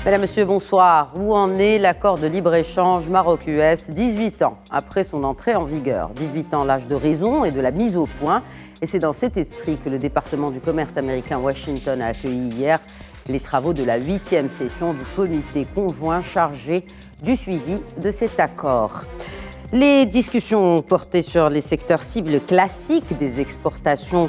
Mesdames, Messieurs, bonsoir. Où en est l'accord de libre-échange Maroc-US 18 ans après son entrée en vigueur. 18 ans, l'âge de raison et de la mise au point. Et c'est dans cet esprit que le département du commerce américain Washington a accueilli hier les travaux de la 8e session du comité conjoint chargé du suivi de cet accord. Les discussions ont porté sur les secteurs cibles classiques des exportations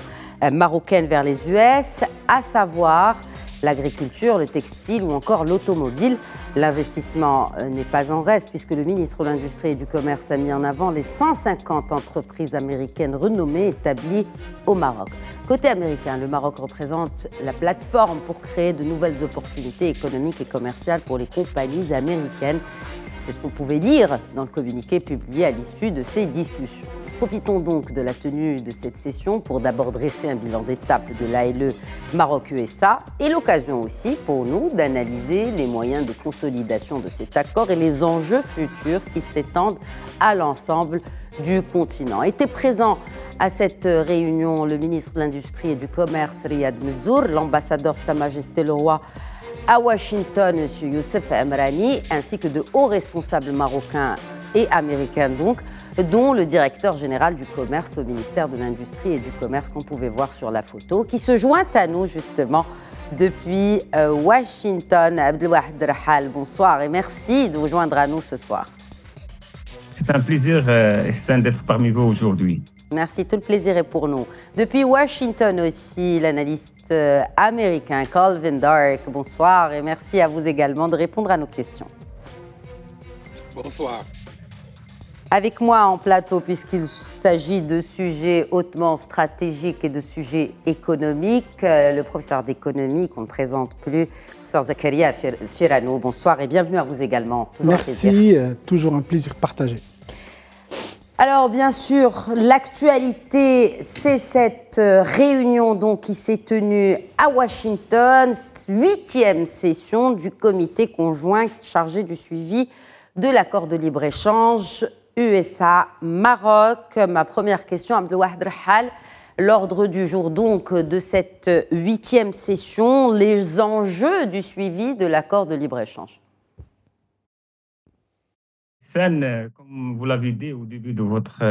marocaines vers les US, à savoir l'agriculture, le textile ou encore l'automobile. L'investissement n'est pas en reste puisque le ministre de l'Industrie et du Commerce a mis en avant les 150 entreprises américaines renommées établies au Maroc. Côté américain, le Maroc représente la plateforme pour créer de nouvelles opportunités économiques et commerciales pour les compagnies américaines. C'est ce qu'on pouvait lire dans le communiqué publié à l'issue de ces discussions. Profitons donc de la tenue de cette session pour d'abord dresser un bilan d'étape de l'ALE Maroc-USA et l'occasion aussi pour nous d'analyser les moyens de consolidation de cet accord et les enjeux futurs qui s'étendent à l'ensemble du continent. Était présent à cette réunion le ministre de l'Industrie et du Commerce Riyad Mezzour, l'ambassadeur de Sa Majesté le Roi à Washington, M. Youssef Amrani, ainsi que de hauts responsables marocains et américains donc, dont le directeur général du commerce au ministère de l'Industrie et du Commerce qu'on pouvait voir sur la photo, qui se joint à nous justement depuis Washington. Abdelwahed Rahal, bonsoir et merci de vous joindre à nous ce soir. C'est un plaisir, Ihsan, d'être parmi vous aujourd'hui. Merci, tout le plaisir est pour nous. Depuis Washington aussi, l'analyste américain Calvin Dark, bonsoir et merci à vous également de répondre à nos questions. Bonsoir. Avec moi en plateau, puisqu'il s'agit de sujets hautement stratégiques et de sujets économiques, le professeur d'économie qu'on ne présente plus, professeur Zakaria Firano. Bonsoir et bienvenue à vous également. Toujours merci, toujours un plaisir partagé. Alors bien sûr, l'actualité, c'est cette réunion donc, qui s'est tenue à Washington, 8e session du comité conjoint chargé du suivi de l'accord de libre-échange USA-Maroc. Ma première question, Abdelwahed Rahal, l'ordre du jour donc de cette 8e session, les enjeux du suivi de l'accord de libre-échange. Comme vous l'avez dit au début de votre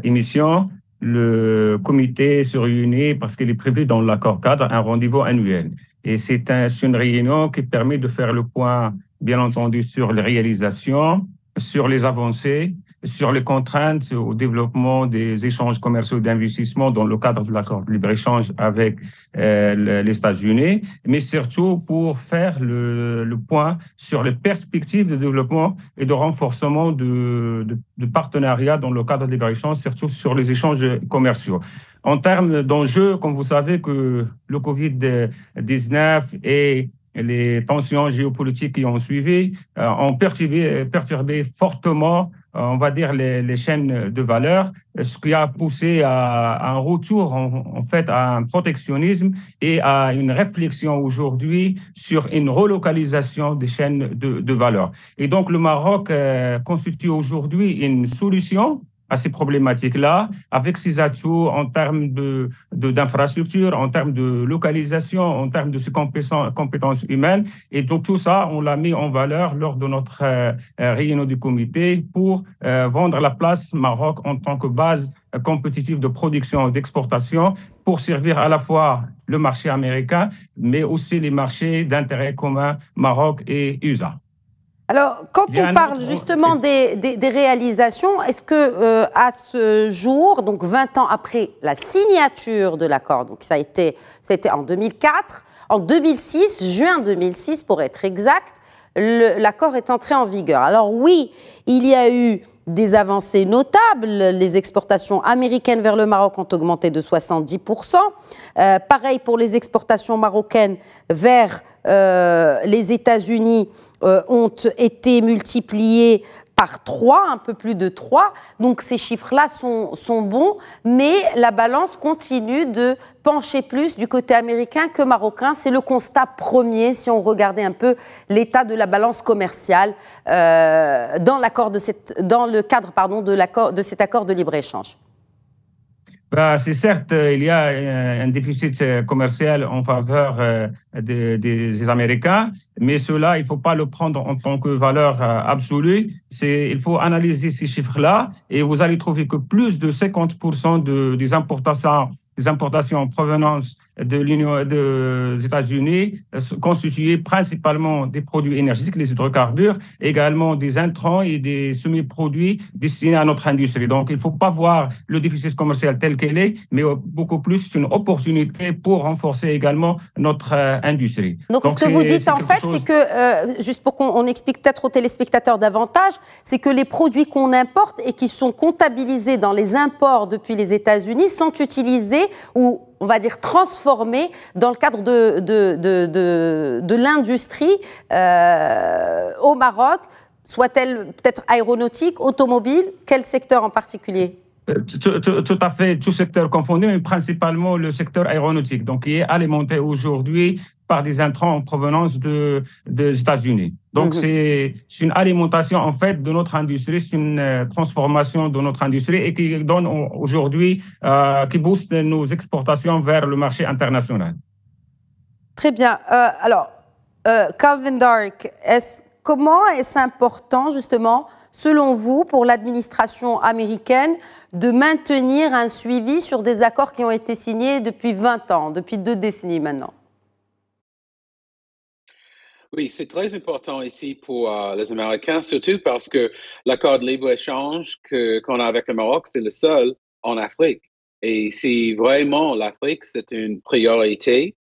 émission, le comité se réunit parce qu'il est prévu dans l'accord cadre un rendez-vous annuel. Et c'est une réunion qui permet de faire le point, bien entendu, sur les réalisations, sur les avancées, sur les contraintes au développement des échanges commerciaux d'investissement dans le cadre de l'accord de libre-échange avec les États-Unis, mais surtout pour faire le point sur les perspectives de développement et de renforcement de partenariats dans le cadre de libre-échange, surtout sur les échanges commerciaux. En termes d'enjeux, comme vous savez que le Covid-19 et les tensions géopolitiques qui ont suivi ont perturbé fortement, on va dire, les chaînes de valeur, ce qui a poussé à un retour, en fait, à un protectionnisme et à une réflexion aujourd'hui sur une relocalisation des chaînes de valeur. Et donc, le Maroc constitue aujourd'hui une solution à ces problématiques-là, avec ses atouts en termes d'infrastructures, en termes de localisation, en termes de ses compétences humaines. Et donc, tout ça, on l'a mis en valeur lors de notre réunion du comité pour vendre la place Maroc en tant que base compétitive de production et d'exportation pour servir à la fois le marché américain, mais aussi les marchés d'intérêt commun Maroc et USA. Alors, quand on parle justement des réalisations, est-ce que à ce jour, donc 20 ans après la signature de l'accord, donc ça a été en 2004, en 2006, juin 2006 pour être exact, l'accord est entré en vigueur. Alors oui, il y a eu des avancées notables. Les exportations américaines vers le Maroc ont augmenté de 70%. Pareil pour les exportations marocaines vers les États-Unis ont été multipliées par 3, un peu plus de 3. Donc ces chiffres-là sont bons, mais la balance continue de pencher plus du côté américain que marocain. C'est le constat premier si on regardait un peu l'état de la balance commerciale dans le cadre de cet accord de libre-échange. Bah, c'est certes, il y a un déficit commercial en faveur des Américains, mais cela, il ne faut pas le prendre en tant que valeur absolue. Il faut analyser ces chiffres-là et vous allez trouver que plus de 50% des importations en provenance des États-Unis constituées principalement des produits énergétiques, les hydrocarbures, également des intrants et des semi-produits destinés à notre industrie. Donc, il ne faut pas voir le déficit commercial tel qu'il est, mais beaucoup plus une opportunité pour renforcer également notre industrie. Donc, ce que vous dites en fait, c'est que, juste pour qu'on explique peut-être aux téléspectateurs davantage, c'est que les produits qu'on importe et qui sont comptabilisés dans les imports depuis les États-Unis sont utilisés ou, on va dire, transformés dans le cadre de l'industrie au Maroc, soit-elle peut-être aéronautique, automobile, quel secteur en particulier ? Tout à fait, tout secteur confondu, mais principalement le secteur aéronautique, donc qui est alimenté aujourd'hui par des intrants en provenance des États-Unis. Donc, c'est une alimentation, en fait, de notre industrie, c'est une transformation de notre industrie et qui donne aujourd'hui, qui booste nos exportations vers le marché international. Très bien. Alors, Calvin Dark, comment est-ce important, justement, selon vous, pour l'administration américaine, de maintenir un suivi sur des accords qui ont été signés depuis 20 ans, depuis 2 décennies maintenant? Oui, c'est très important ici pour les Américains, surtout parce que l'accord de libre-échange qu'on a avec le Maroc, c'est le seul en Afrique. Et si vraiment l'Afrique, c'est une priorité,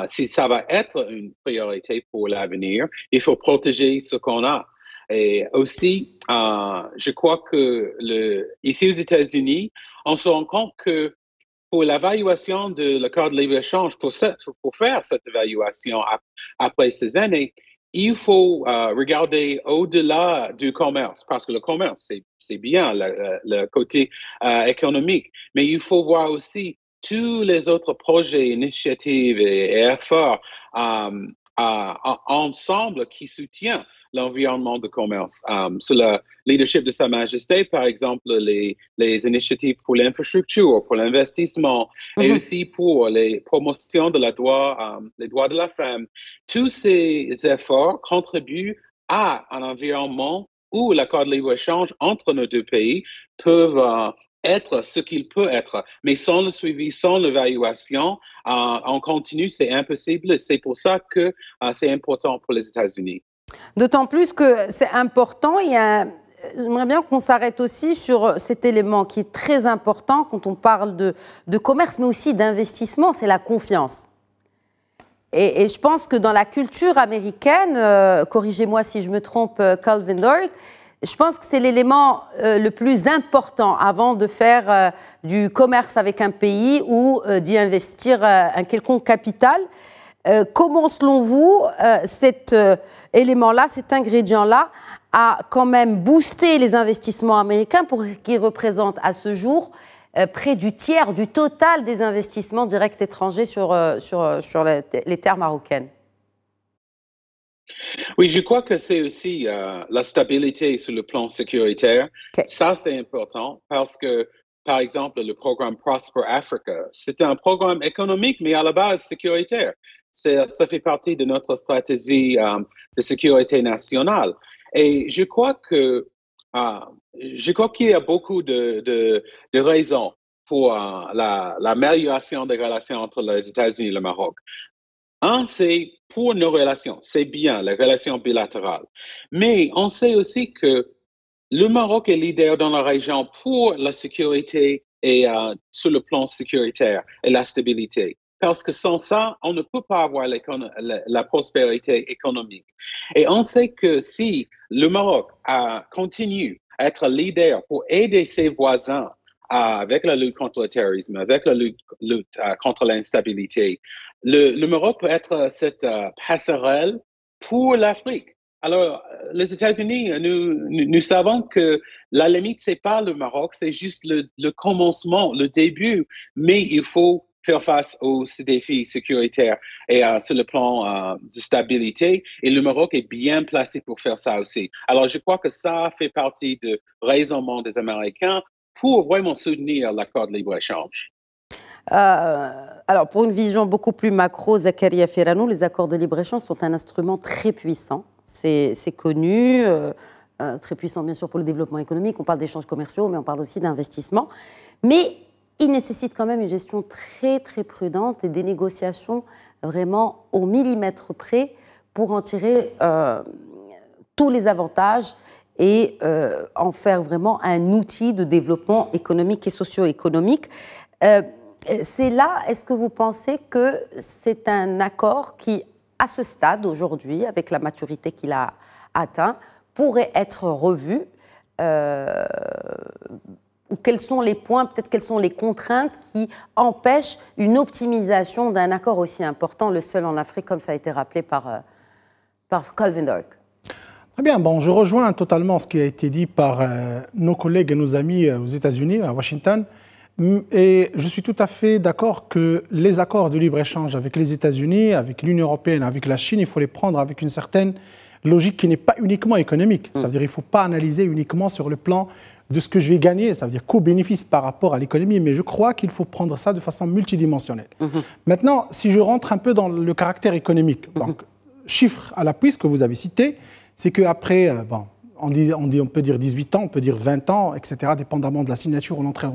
si ça va être une priorité pour l'avenir, il faut protéger ce qu'on a. Et aussi, je crois que ici aux États-Unis, on se rend compte que pour l'évaluation de l'accord de libre-échange, pour faire cette évaluation après ces années, il faut regarder au-delà du commerce, parce que le commerce, c'est bien le côté économique, mais il faut voir aussi tous les autres projets, initiatives et efforts ensemble qui soutiennent l'environnement de commerce. Sous le leadership de Sa Majesté, par exemple, les initiatives pour l'infrastructure, pour l'investissement et aussi pour les promotions de les droits de la femme, tous ces efforts contribuent à un environnement où l'accord de libre-échange entre nos deux pays peuvent être ce qu'il peut être. Mais sans le suivi, sans l'évaluation, en continu, c'est impossible. C'est pour ça que c'est important pour les États-Unis. D'autant plus que c'est important. J'aimerais bien qu'on s'arrête aussi sur cet élément qui est très important quand on parle de commerce, mais aussi d'investissement, c'est la confiance. Et je pense que dans la culture américaine, corrigez-moi si je me trompe, Calvin Dark, je pense que c'est l'élément le plus important avant de faire du commerce avec un pays ou d'y investir un quelconque capital. Comment, selon vous, cet élément-là, cet ingrédient-là, a quand même boosté les investissements américains qui représentent à ce jour près du tiers du total des investissements directs étrangers sur les terres marocaines? Oui, je crois que c'est aussi la stabilité sur le plan sécuritaire. Okay. Ça, c'est important parce que, par exemple, le programme Prosper Africa, c'est un programme économique, mais à la base sécuritaire. Ça fait partie de notre stratégie de sécurité nationale. Et je crois qu'il y a beaucoup de raisons pour l'amélioration des relations entre les États-Unis et le Maroc. Un, c'est pour nos relations, c'est bien, les relations bilatérales. Mais on sait aussi que le Maroc est leader dans la région pour la sécurité et sur le plan sécuritaire et la stabilité. Parce que sans ça, on ne peut pas avoir la prospérité économique. Et on sait que si le Maroc continue à être leader pour aider ses voisins avec la lutte contre le terrorisme, avec la lutte contre l'instabilité, le Maroc peut être cette passerelle pour l'Afrique. Alors, les États-Unis, nous savons que la limite, c'est pas le Maroc, c'est juste le commencement, le début, mais il faut faire face aux défis sécuritaires et sur le plan de stabilité. Et le Maroc est bien placé pour faire ça aussi. Alors, je crois que ça fait partie du raisonnement des Américains pour vraiment soutenir l'accord de libre-échange? Alors, pour une vision beaucoup plus macro, Zakaria Ferranou, les accords de libre-échange sont un instrument très puissant. C'est connu, très puissant bien sûr pour le développement économique. On parle d'échanges commerciaux, mais on parle aussi d'investissement. Mais il nécessite quand même une gestion très, très prudente et des négociations vraiment au millimètre près pour en tirer tous les avantages et en faire vraiment un outil de développement économique et socio-économique. C'est là, est-ce que vous pensez que c'est un accord qui, à ce stade aujourd'hui, avec la maturité qu'il a atteint, pourrait être revu ou quels sont les points, peut-être quelles sont les contraintes qui empêchent une optimisation d'un accord aussi important, le seul en Afrique, comme ça a été rappelé par Calvin Dirk? Très bien, bon, je rejoins totalement ce qui a été dit par nos collègues et nos amis aux États-Unis, à Washington. Et je suis tout à fait d'accord que les accords de libre-échange avec les États-Unis, avec l'Union européenne, avec la Chine, il faut les prendre avec une certaine logique qui n'est pas uniquement économique. Ça veut dire qu'il ne faut pas analyser uniquement sur le plan de ce que je vais gagner, ça veut dire coût-bénéfice par rapport à l'économie, mais je crois qu'il faut prendre ça de façon multidimensionnelle. Maintenant, si je rentre un peu dans le caractère économique, donc chiffre à l'appui, ce que vous avez cité, c'est qu'après, on peut dire 18 ans, on peut dire 20 ans, etc., dépendamment de la signature ou l'entrée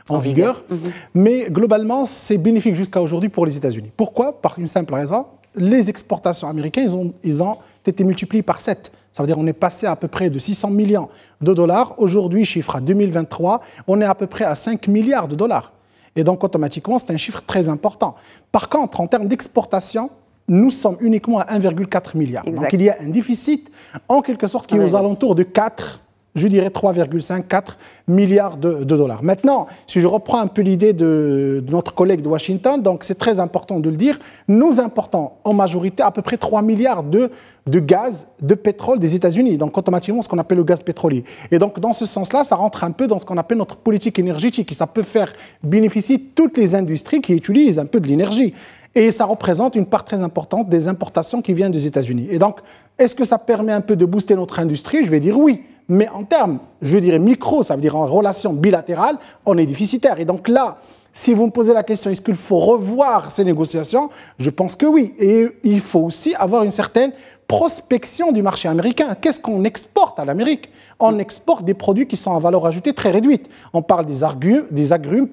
en vigueur. Mais globalement, c'est bénéfique jusqu'à aujourd'hui pour les États-Unis. Pourquoi? Par une simple raison, les exportations américaines, ils ont été multipliées par 7. Ça veut dire qu'on est passé à peu près de 600 millions de dollars. Aujourd'hui, chiffre à 2023, on est à peu près à 5 milliards de dollars. Et donc, automatiquement, c'est un chiffre très important. Par contre, en termes d'exportation, nous sommes uniquement à 1,4 milliard. Exact. Donc il y a un déficit, en quelque sorte, qui est aux alentours de 4, je dirais 3,5, 4 milliards de dollars. Maintenant, si je reprends un peu l'idée de notre collègue de Washington, donc c'est très important de le dire, nous importons en majorité à peu près 3 milliards de gaz, de pétrole des États-Unis, donc automatiquement ce qu'on appelle le gaz pétrolier. Et donc dans ce sens-là, ça rentre un peu dans ce qu'on appelle notre politique énergétique, et ça peut faire bénéficier toutes les industries qui utilisent un peu de l'énergie. Et ça représente une part très importante des importations qui viennent des États-Unis. Et donc, est-ce que ça permet un peu de booster notre industrie? Je vais dire oui. Mais en termes, je dirais micro, ça veut dire en relation bilatérale, on est déficitaire. Et donc là, si vous me posez la question, est-ce qu'il faut revoir ces négociations? Je pense que oui. Et il faut aussi avoir une certaine prospection du marché américain. Qu'est-ce qu'on exporte à l'Amérique? On exporte des produits qui sont à valeur ajoutée très réduite. On parle des agrumes,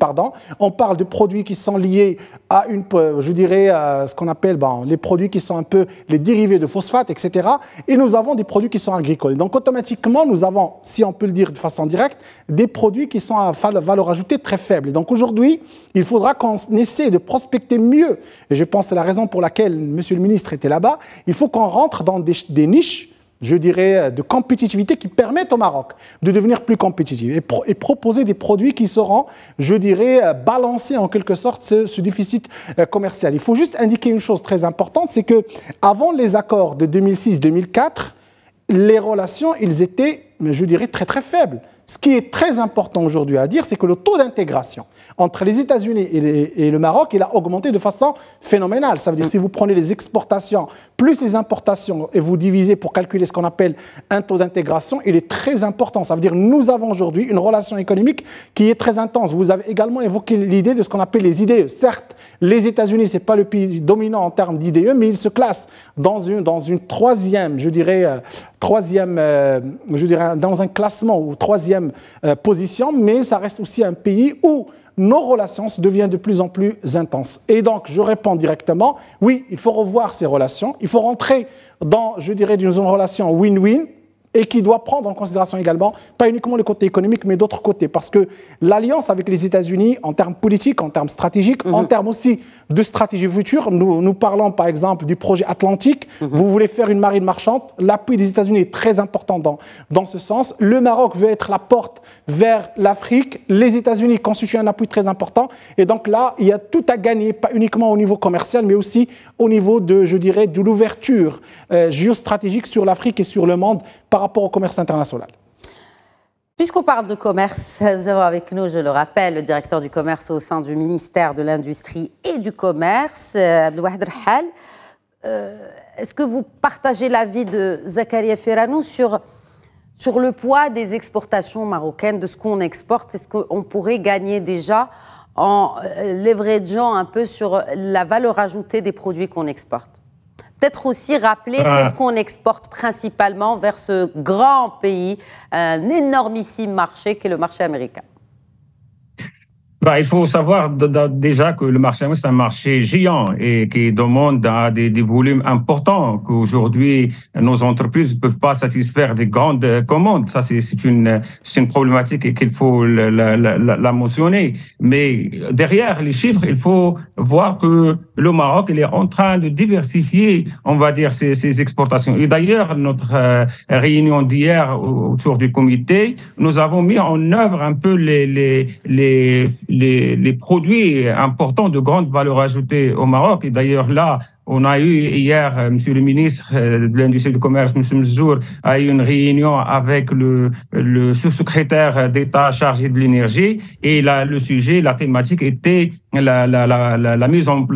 on parle de produits qui sont liés à je dirais, ce qu'on appelle les produits qui sont un peu les dérivés de phosphate, etc. Et nous avons des produits qui sont agricoles. Et donc automatiquement, nous avons, si on peut le dire de façon directe, des produits qui sont à valeur ajoutée très faible. Et donc aujourd'hui, il faudra qu'on essaie de prospecter mieux. Et je pense que c'est la raison pour laquelle Monsieur le ministre était là-bas. Il faut qu'on rentre dans des niches, je dirais, de compétitivité qui permettent au Maroc de devenir plus compétitif et proposer des produits qui seront, je dirais, balancer en quelque sorte ce déficit commercial. Il faut juste indiquer une chose très importante, c'est que avant les accords de 2006-2004, les relations, ils étaient, je dirais, très très faibles. Ce qui est très important aujourd'hui à dire, c'est que le taux d'intégration entre les États-Unis et le Maroc, il a augmenté de façon phénoménale. Ça veut dire que si vous prenez les exportations plus les importations et vous divisez pour calculer ce qu'on appelle un taux d'intégration, il est très important. Ça veut dire que nous avons aujourd'hui une relation économique qui est très intense. Vous avez également évoqué l'idée de ce qu'on appelle les IDE. Certes, les États-Unis, ce n'est pas le pays dominant en termes d'IDE, mais ils se classent dans une troisième, dans un classement ou troisième position, mais ça reste aussi un pays où nos relations deviennent de plus en plus intenses. Et donc, je réponds directement, oui, il faut revoir ces relations, il faut rentrer dans, je dirais, une relation win-win, et qui doit prendre en considération également, pas uniquement le côté économique, mais d'autres côtés. Parce que l'alliance avec les États-Unis, en termes politiques, en termes stratégiques, en termes aussi de stratégie future, nous parlons par exemple du projet Atlantique, vous voulez faire une marine marchande, l'appui des États-Unis est très important dans ce sens. Le Maroc veut être la porte vers l'Afrique, les États-Unis constituent un appui très important, et donc là, il y a tout à gagner, pas uniquement au niveau commercial, mais aussi au niveau de, je dirais, de l'ouverture géostratégique sur l'Afrique et sur le monde par rapport au commerce international. Puisqu'on parle de commerce, nous avons avec nous, je le rappelle, le directeur du commerce au sein du ministère de l'Industrie et du Commerce, Abdelwahed Rahal. Est-ce que vous partagez l'avis de Zakaria Ferranou sur Sur le poids des exportations marocaines, de ce qu'on exporte, est-ce qu'on pourrait gagner déjà en leverageant un peu sur la valeur ajoutée des produits qu'on exporte? Peut-être aussi rappeler qu'est-ce qu'on exporte principalement vers ce grand pays, un énormissime marché qui est le marché américain. Il faut savoir déjà que le marché américain, c'est un marché géant et qui demande des volumes importants, qu'aujourd'hui, nos entreprises ne peuvent pas satisfaire des grandes commandes. Ça, c'est une problématique et qu'il faut la mentionner. Mais derrière les chiffres, il faut voir que le Maroc, il est en train de diversifier, on va dire, ses exportations. Et d'ailleurs, notre réunion d'hier autour du comité, nous avons mis en œuvre un peu les produits importants de grande valeur ajoutée au Maroc. Et d'ailleurs, là, on a eu hier, Monsieur le ministre de l'Industrie et du Commerce, Monsieur Mzour, a eu une réunion avec le sous-secrétaire d'État chargé de l'énergie. Et là, le sujet, la thématique était la mise en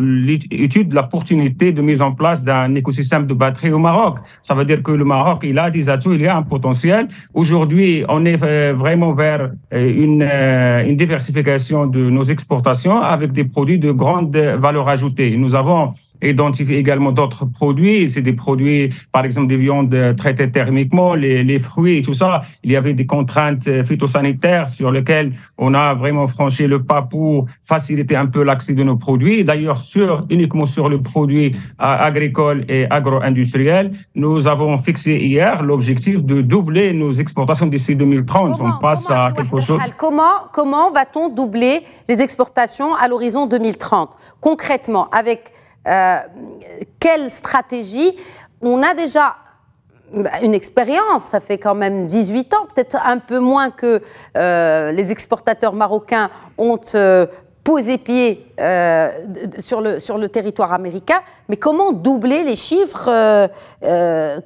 étude de l'opportunité de mise en place d'un écosystème de batteries au Maroc. Ça veut dire que le Maroc, il a des atouts, il y a un potentiel. Aujourd'hui, on est vraiment vers une diversification de nos exportations avec des produits de grande valeur ajoutée. Nous avons identifié également d'autres produits. C'est des produits, par exemple, des viandes traitées thermiquement, les fruits et tout ça. Il y avait des contraintes phytosanitaires sur lesquelles on a vraiment franchi le pas pour faciliter un peu l'accès de nos produits. D'ailleurs, uniquement sur le produit agricole et agro-industriel, nous avons fixé hier l'objectif de doubler nos exportations d'ici 2030. On passe à quelque chose. Comment va-t-on doubler les exportations à l'horizon 2030? Concrètement, avec quelle stratégie? On a déjà une expérience, ça fait quand même 18 ans, peut-être un peu moins que les exportateurs marocains ont posé pied sur le territoire américain, mais comment doubler les chiffres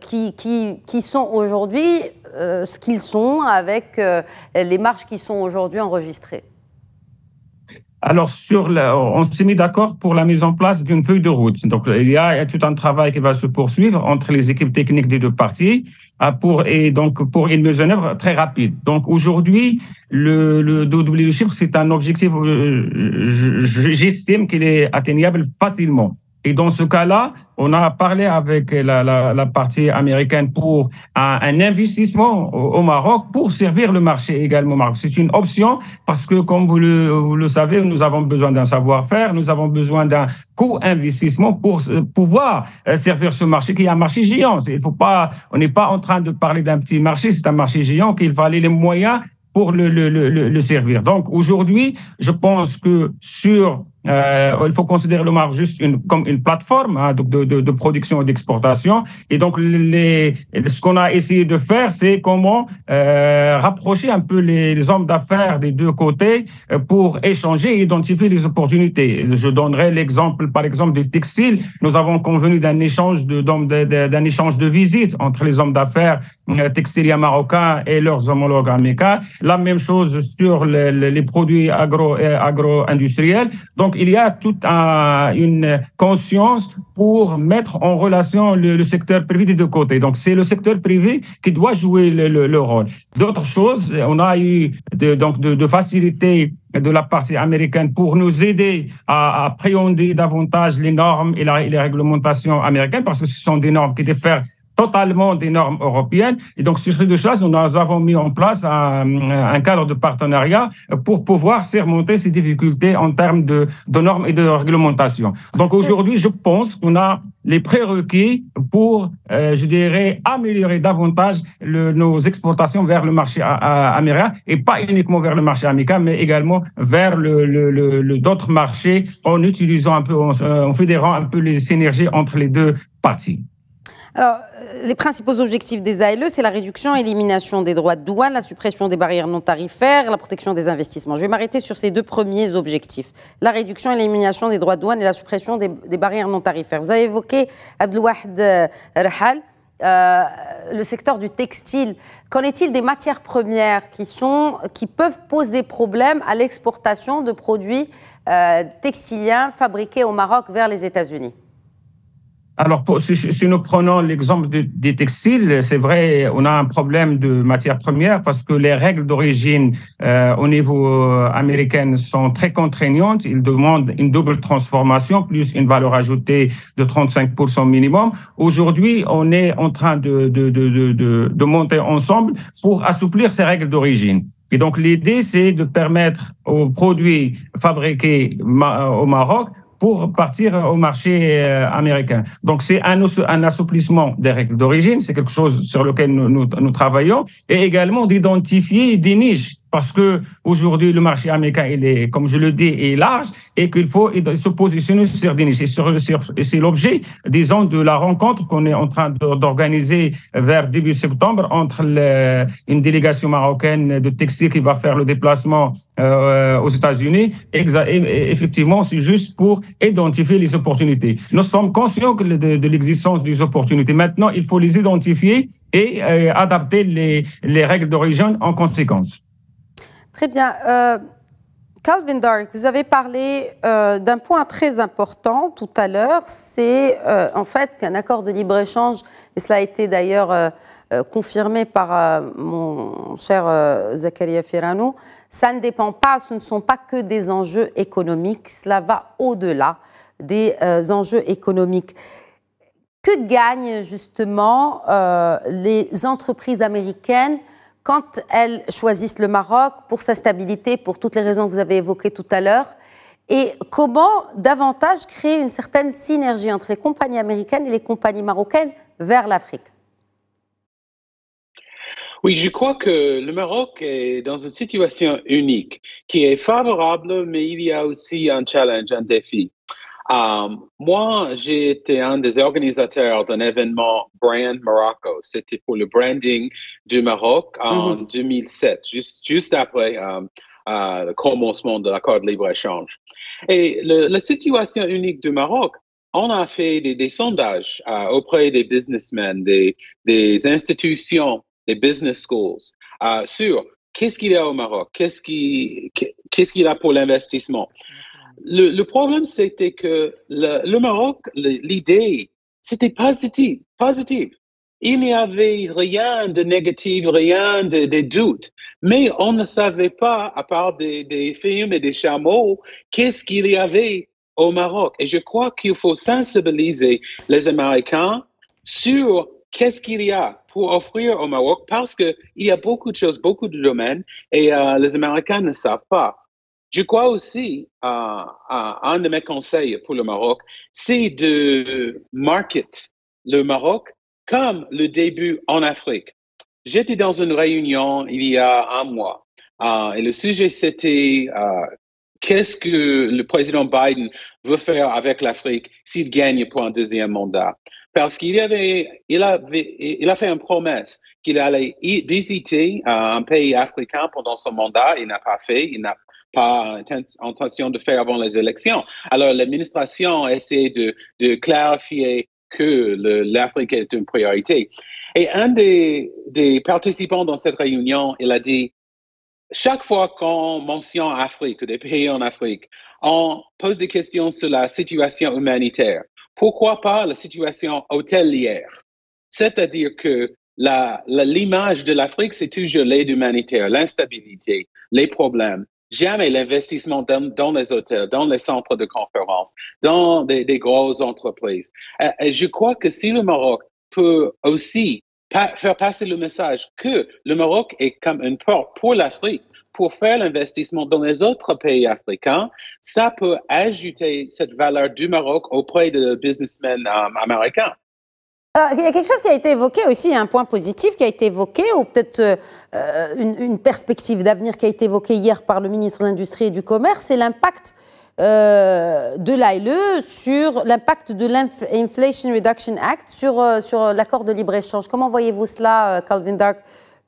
qui sont aujourd'hui ce qu'ils sont avec les marges qui sont aujourd'hui enregistrées? Alors, on s'est mis d'accord pour la mise en place d'une feuille de route. Donc, il y a tout un travail qui va se poursuivre entre les équipes techniques des deux parties pour une mise en œuvre très rapide. Donc, aujourd'hui, le doubler le chiffre, c'est un objectif, j'estime qu'il est atteignable facilement. Et dans ce cas-là, on a parlé avec la partie américaine pour un investissement au Maroc pour servir le marché également au Maroc. C'est une option parce que, comme vous le savez, nous avons besoin d'un savoir-faire, nous avons besoin d'un co-investissement pour pouvoir servir ce marché qui est un marché géant. On n'est pas en train de parler d'un petit marché, c'est un marché géant qu'il fallait les moyens pour le servir. Donc aujourd'hui, je pense que il faut considérer le Maroc juste comme une plateforme de production et d'exportation. Et donc, ce qu'on a essayé de faire, c'est comment rapprocher un peu les hommes d'affaires des deux côtés pour échanger et identifier les opportunités. Je donnerai l'exemple, par exemple, du textile. Nous avons convenu d'un échange de visites entre les hommes d'affaires textiliers marocains et leurs homologues américains. La même chose sur les produits agro-industriels. Donc, il y a toute une conscience pour mettre en relation le secteur privé des deux côtés. Donc, c'est le secteur privé qui doit jouer le rôle. D'autres choses, on a eu de faciliter de la partie américaine pour nous aider à appréhender davantage les normes et les réglementations américaines, parce que ce sont des normes qui diffèrent totalement des normes européennes. Et donc, sur ces deux choses, nous avons mis en place un cadre de partenariat pour pouvoir surmonter ces difficultés en termes de normes et de réglementation. Donc, aujourd'hui, je pense qu'on a les prérequis pour, je dirais, améliorer davantage nos exportations vers le marché américain, et pas uniquement vers le marché américain, mais également vers d'autres marchés en utilisant un peu, en fédérant un peu les synergies entre les deux parties. Alors, les principaux objectifs des ALE, c'est la réduction et l'élimination des droits de douane, la suppression des barrières non tarifaires, la protection des investissements. Je vais m'arrêter sur ces deux premiers objectifs. La réduction et l'élimination des droits de douane et la suppression des barrières non tarifaires. Vous avez évoqué, Abdelwahed Rahal, le secteur du textile. Qu'en est-il des matières premières qui peuvent poser problème à l'exportation de produits textiliens fabriqués au Maroc vers les États-Unis? Alors, si nous prenons l'exemple des textiles, c'est vrai, on a un problème de matières premières parce que les règles d'origine au niveau américain sont très contraignantes. Ils demandent une double transformation plus une valeur ajoutée de 35% minimum. Aujourd'hui, on est en train de monter ensemble pour assouplir ces règles d'origine. Et donc, l'idée, c'est de permettre aux produits fabriqués au Maroc pour partir au marché américain. Donc, c'est un assouplissement des règles d'origine, c'est quelque chose sur lequel nous travaillons, et également d'identifier des niches, parce que aujourd'hui le marché américain, il est, comme je le dis, est large, et qu'il faut se positionner sur des niches. Et c'est l'objet, disons, de la rencontre qu'on est en train d'organiser vers début septembre entre une délégation marocaine de textile qui va faire le déplacement aux États-Unis. Effectivement, c'est juste pour identifier les opportunités. Nous sommes conscients de l'existence des opportunités. Maintenant, il faut les identifier et adapter les règles d'origine en conséquence. Très bien. Calvin Dark, vous avez parlé d'un point très important tout à l'heure, c'est en fait qu'un accord de libre-échange, et cela a été d'ailleurs confirmé par mon cher Zakaria Ferrano, ça ne dépend pas, ce ne sont pas que des enjeux économiques, cela va au-delà des enjeux économiques. Que gagnent justement les entreprises américaines quand elles choisissent le Maroc pour sa stabilité, pour toutes les raisons que vous avez évoquées tout à l'heure, et comment davantage créer une certaine synergie entre les compagnies américaines et les compagnies marocaines vers l'Afrique? Oui, je crois que le Maroc est dans une situation unique, qui est favorable, mais il y a aussi un challenge, un défi. Moi, j'ai été un des organisateurs d'un événement Brand Morocco. C'était pour le branding du Maroc en 2007, juste après le commencement de l'accord de libre-échange. Et la situation unique du Maroc, on a fait des sondages auprès des businessmen, des institutions, des business schools, sur qu'est-ce qu'il y a au Maroc, qu'est-ce qu'il y a pour l'investissement. Le problème, c'était que le Maroc, l'idée, c'était positive. Il n'y avait rien de négatif, rien de doute. Mais on ne savait pas, à part des films et des chameaux, qu'est-ce qu'il y avait au Maroc. Et je crois qu'il faut sensibiliser les Américains sur qu'est-ce qu'il y a pour offrir au Maroc, parce qu'il y a beaucoup de choses, beaucoup de domaines, et les Américains ne savent pas. Je crois aussi, un de mes conseils pour le Maroc, c'est de market le Maroc comme le début en Afrique. J'étais dans une réunion il y a un mois et le sujet c'était qu'est-ce que le président Biden veut faire avec l'Afrique s'il gagne pour un deuxième mandat. Parce qu'il a fait une promesse qu'il allait visiter un pays africain pendant son mandat. Il n'a pas fait, il n'a pas intention de faire avant les élections. Alors, l'administration a essayé de clarifier que l'Afrique est une priorité. Et un des participants dans cette réunion, il a dit, chaque fois qu'on mentionne Afrique, des pays en Afrique, on pose des questions sur la situation humanitaire. Pourquoi pas la situation hôtelière? C'est-à-dire que l'image de l'Afrique, c'est toujours l'aide humanitaire, l'instabilité, les problèmes. Jamais l'investissement dans les hôtels, dans les centres de conférence, dans des grosses entreprises. Et je crois que si le Maroc peut aussi faire passer le message que le Maroc est comme une porte pour l'Afrique, pour faire l'investissement dans les autres pays africains, ça peut ajouter cette valeur du Maroc auprès de businessmen américains. Alors, il y a quelque chose qui a été évoqué aussi, un point positif qui a été évoqué, ou peut-être une perspective d'avenir qui a été évoquée hier par le ministre de l'Industrie et du Commerce, c'est l'impact de l'ALE sur l'impact de l'Inflation Reduction Act sur l'accord de libre-échange. Comment voyez-vous cela, Calvin Dark,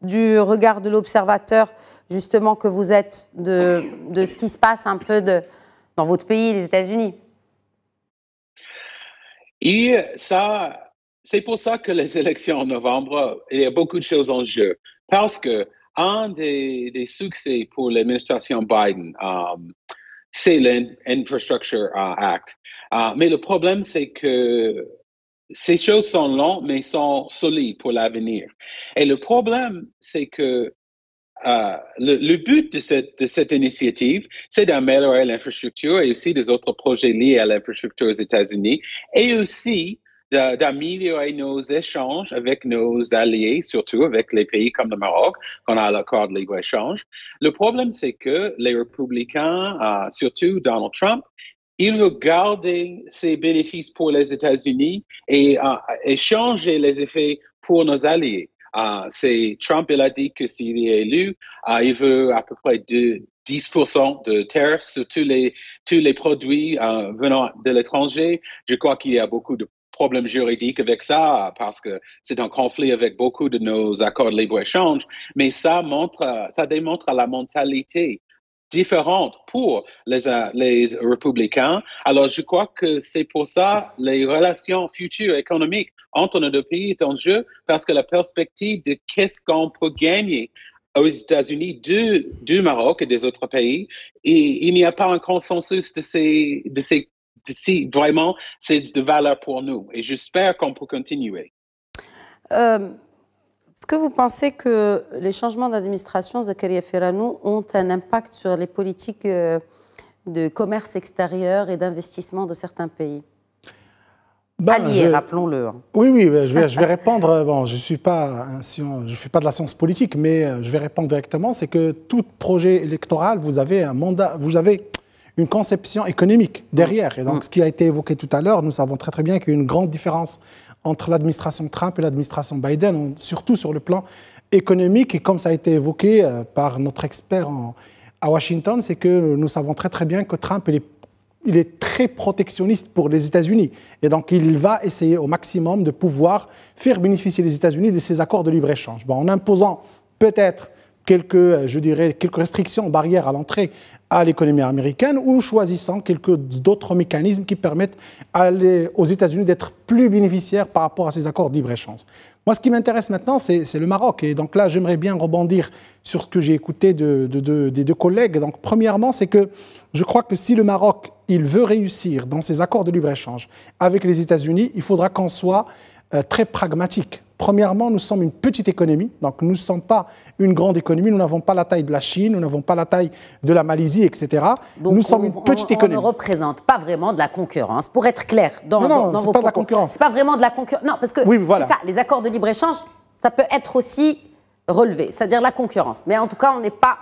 du regard de l'observateur, justement, que vous êtes de ce qui se passe un peu dans votre pays, les États-Unis? Et ça... C'est pour ça que les élections en novembre, il y a beaucoup de choses en jeu. Parce que un des succès pour l'administration Biden, c'est l'Infrastructure Act. Mais le problème, c'est que ces choses sont longues, mais sont solides pour l'avenir. Et le problème, c'est que le but de cette initiative, c'est d'améliorer l'infrastructure et aussi des autres projets liés à l'infrastructure aux États-Unis et aussi d'améliorer nos échanges avec nos alliés, surtout avec les pays comme le Maroc, qu'on a l'accord de libre-échange. Le problème, c'est que les républicains, surtout Donald Trump, il veut garder ses bénéfices pour les États-Unis et changer les effets pour nos alliés. Trump, il a dit que s'il est élu, il veut à peu près 10% de tarifs sur tous les produits venant de l'étranger. Je crois qu'il y a beaucoup de problèmes juridiques avec ça parce que c'est un conflit avec beaucoup de nos accords de libre-échange. Mais ça démontre la mentalité différente pour les républicains. Alors, je crois que c'est pour ça les relations futures économiques entre nos deux pays est en jeu, parce que la perspective de qu'est-ce qu'on peut gagner aux États-Unis du Maroc et des autres pays, et il n'y a pas un consensus vraiment, c'est de valeur pour nous. Et j'espère qu'on peut continuer. Est-ce que vous pensez que les changements d'administration, Zakaria Ferranou, ont un impact sur les politiques de commerce extérieur et d'investissement de certains pays alliés, rappelons-le. Oui, je vais répondre. Bon, je fais pas de la science politique, mais je vais répondre directement. C'est que tout projet électoral, vous avez un mandat, vous avez une conception économique derrière. Et donc, ce qui a été évoqué tout à l'heure, nous savons très très bien qu'il y a une grande différence entre l'administration Trump et l'administration Biden, surtout sur le plan économique. Et comme ça a été évoqué par notre expert à Washington, c'est que nous savons très très bien que Trump, il est très protectionniste pour les États-Unis. Et donc, il va essayer au maximum de pouvoir faire bénéficier les États-Unis de ces accords de libre-échange. Bon, en imposant peut-être quelques restrictions, barrières à l'entrée à l'économie américaine, ou choisissant quelques d'autres mécanismes qui permettent aux États-Unis d'être plus bénéficiaires par rapport à ces accords de libre-échange. Moi, ce qui m'intéresse maintenant, c'est le Maroc. Et donc là, j'aimerais bien rebondir sur ce que j'ai écouté des deux collègues. Donc, premièrement, c'est que je crois que si le Maroc, il veut réussir dans ses accords de libre-échange avec les États-Unis, il faudra qu'on soit très pragmatique. Premièrement, nous sommes une petite économie, donc nous ne sommes pas une grande économie, nous n'avons pas la taille de la Chine, nous n'avons pas la taille de la Malaisie, etc. Donc nous sommes une petite économie. On ne représente pas vraiment de la concurrence, pour être clair dans vos propos. Non, c'est pas de la concurrence. C'est pas vraiment de la concurrence. Non, parce que c'est ça, les accords de libre-échange, ça peut être aussi relevé, c'est-à-dire la concurrence. Mais en tout cas, on n'est pas...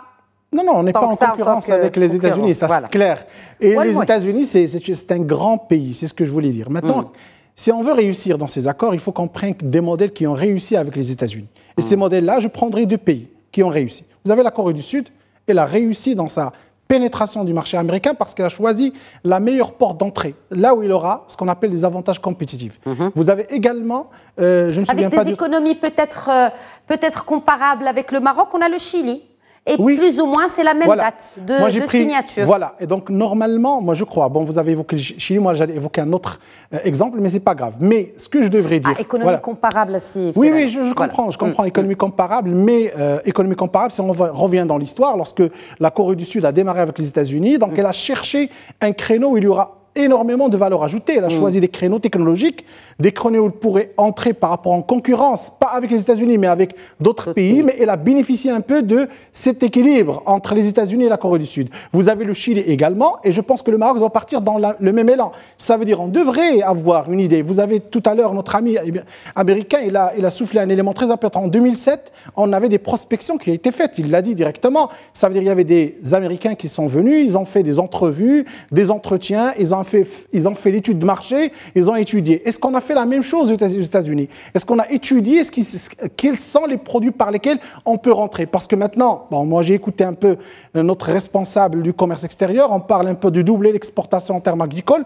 Non, on n'est pas en concurrence avec les États-Unis, ça c'est clair. Et les États-Unis, c'est un grand pays, c'est ce que je voulais dire. Maintenant, si on veut réussir dans ces accords, il faut qu'on prenne des modèles qui ont réussi avec les États-Unis. Et ces modèles-là, je prendrai deux pays qui ont réussi. Vous avez la Corée du Sud, elle a réussi dans sa pénétration du marché américain parce qu'elle a choisi la meilleure porte d'entrée, là où il aura ce qu'on appelle des avantages compétitifs. Vous avez également, je me souviens pas... Avec des économies peut-être comparables avec le Maroc, on a le Chili. Et plus ou moins, c'est la même date de signature. Voilà, et donc normalement, moi je crois, bon, vous avez évoqué le Chili, moi j'allais évoquer un autre exemple, mais ce n'est pas grave. Mais ce que je devrais dire... économie comparable, si... Oui, je comprends, économie comparable, mais économie comparable, si on revient dans l'histoire, lorsque la Corée du Sud a démarré avec les États-Unis, donc elle a cherché un créneau où il y aura énormément de valeur ajoutée. Elle a choisi des créneaux technologiques, des créneaux où elle pourrait entrer par rapport en concurrence, pas avec les États-Unis, mais avec d'autres pays, mais elle a bénéficié un peu de cet équilibre entre les États-Unis et la Corée du Sud. Vous avez le Chili également, et je pense que le Maroc doit partir dans le même élan. Ça veut dire on devrait avoir une idée. Vous avez tout à l'heure, notre ami américain, il a soufflé un élément très important. En 2007, on avait des prospections qui ont été faites, il l'a dit directement. Ça veut dire qu'il y avait des Américains qui sont venus, ils ont fait des entrevues, des entretiens, ils ont fait l'étude de marché, ils ont étudié. Est-ce qu'on a fait la même chose aux États-Unis? Est-ce qu'on a étudié quels sont les produits par lesquels on peut rentrer? Parce que maintenant, moi j'ai écouté un peu notre responsable du commerce extérieur, on parle un peu de doubler l'exportation en termes agricoles.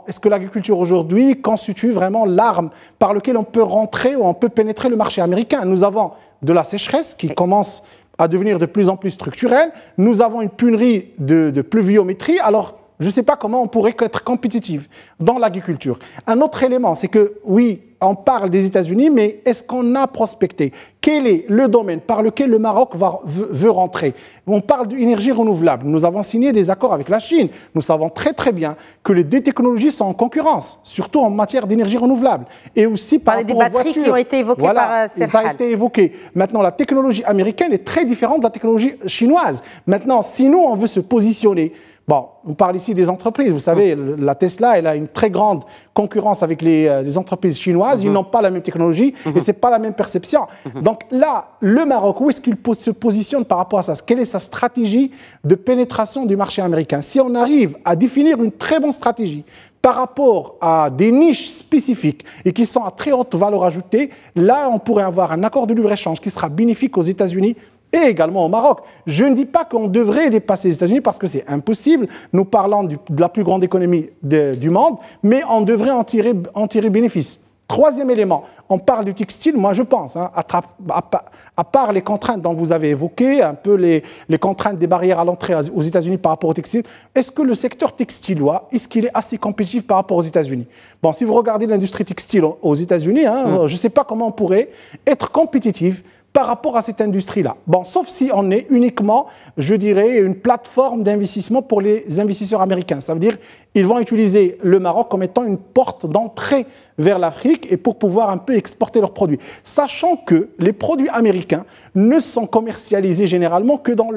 Est-ce que l'agriculture aujourd'hui constitue vraiment l'arme par laquelle on peut rentrer ou on peut pénétrer le marché américain? Nous avons de la sécheresse qui commence à devenir de plus en plus structurelle. Nous avons une pénurie de pluviométrie. Alors, Je ne sais pas comment on pourrait être compétitif dans l'agriculture. Un autre élément, c'est que, oui, on parle des États-Unis, mais est-ce qu'on a prospecté? Quel est le domaine par lequel le Maroc veut rentrer? On parle d'énergie renouvelable. Nous avons signé des accords avec la Chine. Nous savons très très bien que les deux technologies sont en concurrence, surtout en matière d'énergie renouvelable. Et aussi par rapport aux voitures. Des batteries qui ont été évoquées par Serhal. Ça a été évoqué. Maintenant, la technologie américaine est très différente de la technologie chinoise. Maintenant, si nous, on veut se positionner... Bon, on parle ici des entreprises. Vous savez, la Tesla, elle a une très grande concurrence avec les entreprises chinoises. Ils n'ont pas la même technologie et ce n'est pas la même perception. Donc là, le Maroc, où est-ce qu'il se positionne par rapport à ça? Quelle est sa stratégie de pénétration du marché américain? Si on arrive à définir une très bonne stratégie par rapport à des niches spécifiques et qui sont à très haute valeur ajoutée, là, on pourrait avoir un accord de libre-échange qui sera bénéfique aux États-Unis et également au Maroc. Je ne dis pas qu'on devrait dépasser les États-Unis parce que c'est impossible. Nous parlons de la plus grande économie du monde, mais on devrait en tirer bénéfice. Troisième élément, on parle du textile, moi je pense, hein, à part les contraintes dont vous avez évoquées, un peu les contraintes des barrières à l'entrée aux États-Unis par rapport au textile, est-ce que le secteur textilois, est-ce qu'il est assez compétitif par rapport aux États-Unis? Bon, si vous regardez l'industrie textile aux États-Unis, hein, je ne sais pas comment on pourrait être compétitif par rapport à cette industrie-là. Bon, sauf si on est uniquement, je dirais, une plateforme d'investissement pour les investisseurs américains. Ça veut dire qu'ils vont utiliser le Maroc comme étant une porte d'entrée vers l'Afrique et pour pouvoir un peu exporter leurs produits. Sachant que les produits américains ne sont commercialisés généralement que dans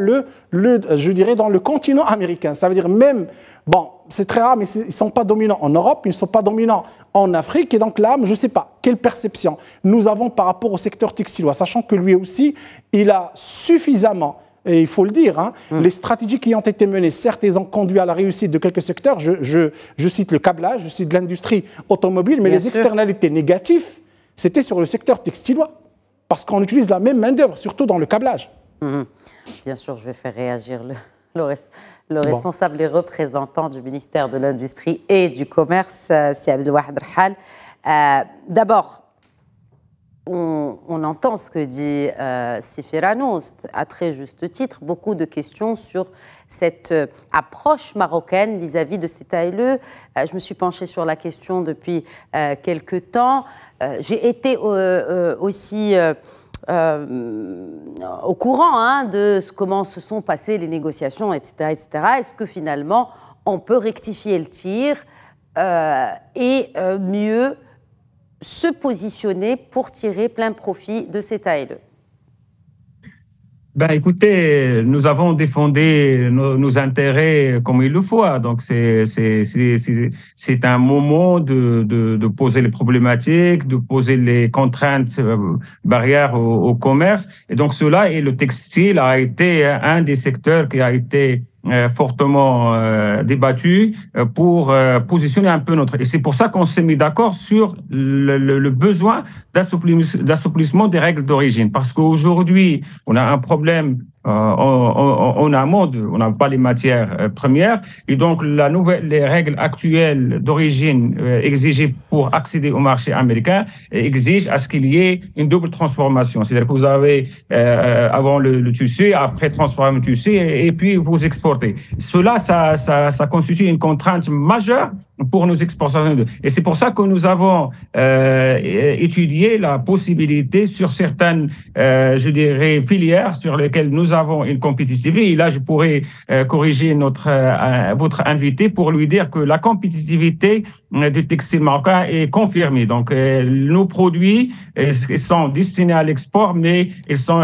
je dirais, dans le continent américain. Ça veut dire même, bon, c'est très rare, mais ils ne sont pas dominants en Europe, ils ne sont pas dominants en Afrique. Et donc là, je ne sais pas quelle perception nous avons par rapport au secteur textilois, sachant que lui aussi, il a suffisamment, et il faut le dire, hein, les stratégies qui ont été menées, certes, elles ont conduit à la réussite de quelques secteurs. Je cite le câblage, je cite l'industrie automobile, mais les externalités négatives, c'était sur le secteur textilois, parce qu'on utilise la même main-d'œuvre, surtout dans le câblage. Bien sûr, je vais faire réagir le responsable et représentant du ministère de l'Industrie et du Commerce, c'est Abdelwahed Rhal. D'abord, on entend ce que dit Sifirano, à très juste titre, beaucoup de questions sur cette approche marocaine vis-à-vis de cet ALE. Je me suis penchée sur la question depuis quelque temps. J'ai été aussi... au courant de comment se sont passées les négociations, etc., etc. Est-ce que finalement, on peut rectifier le tir et mieux se positionner pour tirer plein profit de cet ALE? Ben, écoutez, nous avons défendu nos intérêts comme il le faut. Donc, c'est un moment de poser les problématiques, de poser les contraintes, barrières au commerce. Et donc, cela, et le textile a été un des secteurs qui a été fortement débattu pour positionner un peu notre... Et c'est pour ça qu'on s'est mis d'accord sur le besoin d'assouplissement des règles d'origine. Parce qu'aujourd'hui, on a un problème en amont, on n'a pas les matières premières, et donc les règles actuelles d'origine exigées pour accéder au marché américain exigent à ce qu'il y ait une double transformation. C'est-à-dire que vous avez avant le tissu, après transformer le tissu et puis vous exportez. Cela, ça constitue une contrainte majeure pour nos exportations. Et c'est pour ça que nous avons étudié la possibilité sur certaines, je dirais, filières sur lesquelles nous avons une compétitivité. Et là, je pourrais corriger votre invité pour lui dire que la compétitivité du textile marocain est confirmée. Donc, nos produits sont destinés à l'export, mais ils sont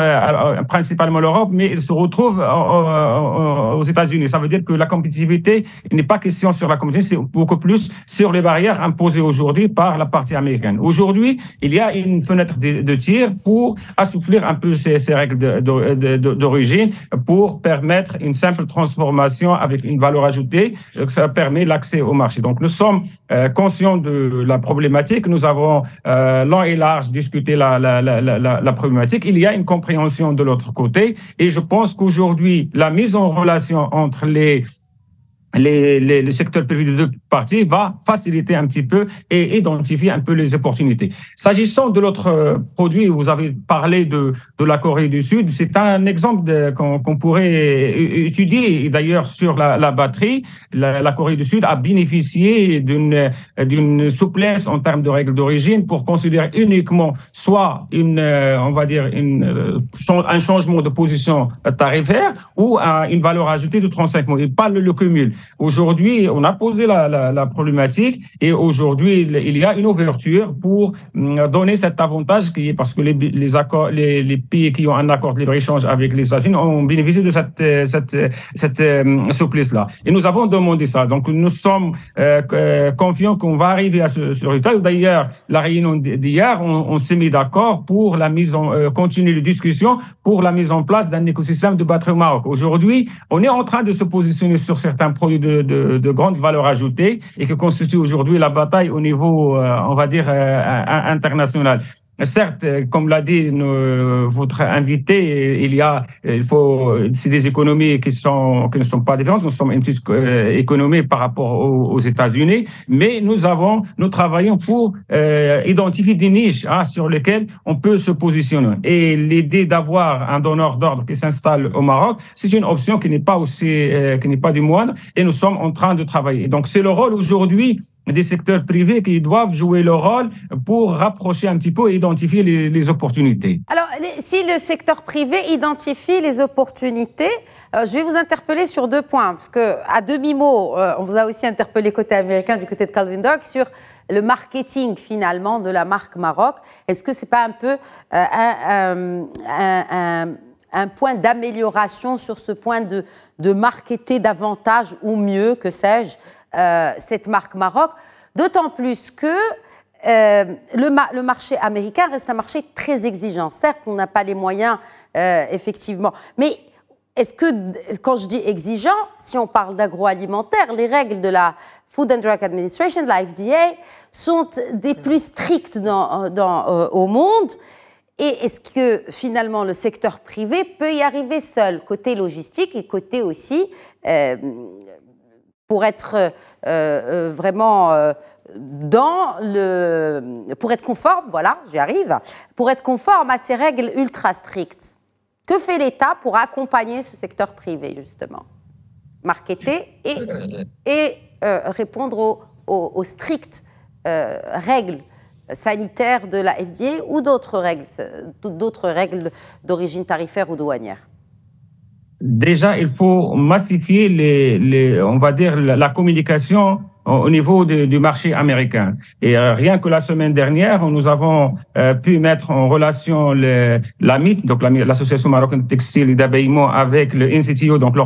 principalement l'Europe, mais ils se retrouvent aux États-Unis. Ça veut dire que la compétitivité n'est pas question sur la compétitivité, c'est beaucoup plus sur les barrières imposées aujourd'hui par la partie américaine. Aujourd'hui, il y a une fenêtre de tir pour assouplir un peu ces règles d'origine pour permettre une simple transformation avec une valeur ajoutée. Ça permet l'accès au marché. Donc, nous sommes conscients de la problématique. Nous avons long et large discuté la problématique. Il y a une compréhension de l'autre côté. Et je pense qu'aujourd'hui, la mise en relation entre les secteurs privés partie va faciliter un petit peu et identifier un peu les opportunités. S'agissant de l'autre produit, vous avez parlé de la Corée du Sud, c'est un exemple qu'on pourrait étudier. Et d'ailleurs, sur la batterie, la Corée du Sud a bénéficié d'une souplesse en termes de règles d'origine pour considérer uniquement soit on va dire un changement de position tarifaire ou une valeur ajoutée de 35 mois, et pas le cumul. Aujourd'hui, on a posé la problématique et aujourd'hui, il y a une ouverture pour donner cet avantage qui est parce que les pays qui ont un accord de libre-échange avec les États-Unis ont bénéficié de cette souplesse-là. Et nous avons demandé ça. Donc, nous sommes confiants qu'on va arriver à ce résultat. D'ailleurs, la réunion d'hier, on s'est mis d'accord pour la continuer les discussions pour la mise en place d'un écosystème de batterie au Maroc. Aujourd'hui, on est en train de se positionner sur certains produits de grande valeur ajoutée et qui constituent aujourd'hui la bataille au niveau, on va dire, international. Certes, comme l'a dit votre invité, c'est des économies qui ne sont pas différentes. Nous sommes une petite économie par rapport aux États-Unis, mais nous travaillons pour identifier des niches sur lesquelles on peut se positionner. Et l'idée d'avoir un donneur d'ordre qui s'installe au Maroc, c'est une option qui n'est pas du moindre, et nous sommes en train de travailler. Et donc, c'est le rôle aujourd'hui des secteurs privés qui doivent jouer leur rôle pour rapprocher un petit peu et identifier les opportunités. Alors, si le secteur privé identifie les opportunités, je vais vous interpeller sur 2 points, parce qu'à demi-mot, on vous a aussi interpellé côté américain, du côté de Calvin Dog, sur le marketing finalement de la marque Maroc. Est-ce que ce n'est pas un peu un point d'amélioration sur ce point de marketer davantage ou mieux, que sais-je, cette marque Maroc, d'autant plus que le marché américain reste un marché très exigeant. Certes, on n'a pas les moyens, effectivement, mais est-ce que, quand je dis exigeant, si on parle d'agroalimentaire, les règles de la Food and Drug Administration, de la FDA, sont des plus strictes au monde? Et est-ce que finalement le secteur privé peut y arriver seul, côté logistique et côté aussi pour être vraiment pour être conforme, voilà, j'y arrive, pour être conforme à ces règles ultra strictes? Que fait l'État pour accompagner ce secteur privé, justement? Marketer et répondre aux strictes règles sanitaires de la FDA ou d'autres règles d'origine tarifaire ou douanière? Déjà, il faut massifier on va dire, la communication au niveau du marché américain. Et rien que la semaine dernière, nous avons pu mettre en relation l'AMIT, donc l'Association marocaine de textile et d'habillement, avec le NCTO, donc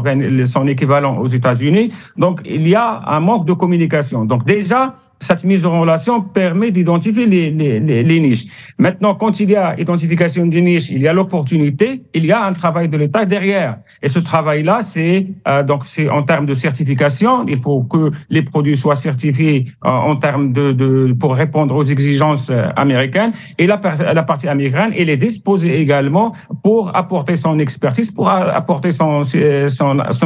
son équivalent aux États-Unis. Donc, il y a un manque de communication. Donc, déjà, cette mise en relation permet d'identifier les niches. Maintenant, quand il y a identification des niches, il y a l'opportunité, il y a un travail de l'État derrière. Et ce travail-là, c'est en termes de certification. Il faut que les produits soient certifiés en termes pour répondre aux exigences américaines. Et la partie américaine, elle est disposée également pour apporter son expertise, pour apporter son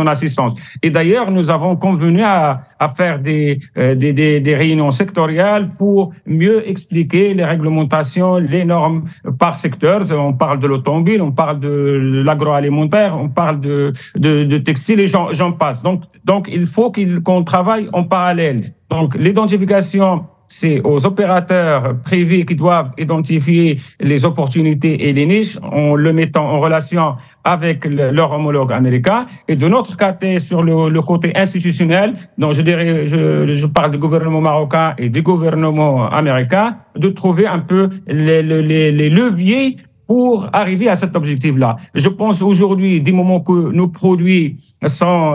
assistance. Et d'ailleurs, nous avons convenu à faire des réunions sectorielles pour mieux expliquer les réglementations, les normes par secteur. On parle de l'automobile, on parle de l'agroalimentaire, on parle de textile et j'en passe. Donc, il faut qu'on travaille en parallèle. Donc, l'identification, c'est aux opérateurs privés qui doivent identifier les opportunités et les niches en le mettant en relation avec leur homologue américain. Et de notre côté, sur le côté institutionnel, donc je parle du gouvernement marocain et du gouvernement américain, de trouver un peu les leviers pour arriver à cet objectif-là. Je pense aujourd'hui, du moment que nos produits sont,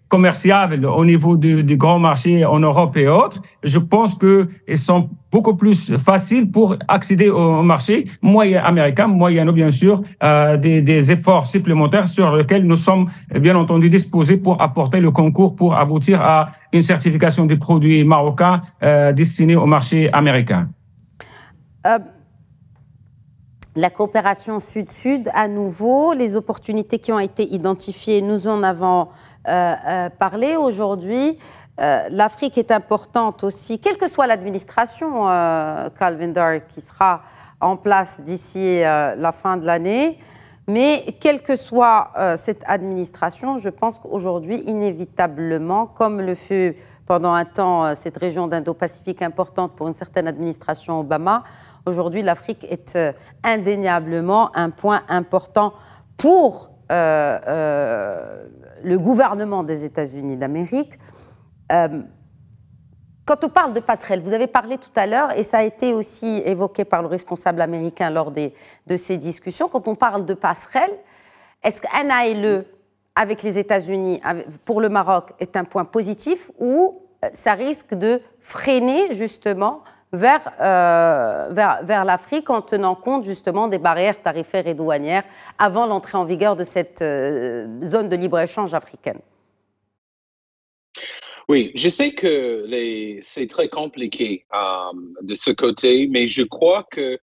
commerciables au niveau du grand marché en Europe et autres, je pense qu'ils sont beaucoup plus faciles pour accéder au marché américain, moyennant bien sûr des efforts supplémentaires sur lesquels nous sommes bien entendu disposés pour apporter le concours pour aboutir à une certification des produits marocains destinés au marché américain. La coopération sud-sud, à nouveau, les opportunités qui ont été identifiées, nous en avons parlé aujourd'hui. l'Afrique est importante aussi, quelle que soit l'administration, Calvinder, qui sera en place d'ici la fin de l'année. Mais quelle que soit cette administration, je pense qu'aujourd'hui, inévitablement, comme le fut pendant un temps cette région d'Indo-Pacifique importante pour une certaine administration Obama, aujourd'hui, l'Afrique est indéniablement un point important pour le gouvernement des États-Unis d'Amérique. Quand on parle de passerelle, vous avez parlé tout à l'heure, et ça a été aussi évoqué par le responsable américain lors de ces discussions, quand on parle de passerelle, est-ce qu'un ALE avec les États-Unis, pour le Maroc, est un point positif ou ça risque de freiner justement vers l'Afrique en tenant compte justement des barrières tarifaires et douanières avant l'entrée en vigueur de cette zone de libre-échange africaine? Oui, je sais que c'est très compliqué de ce côté, mais je crois que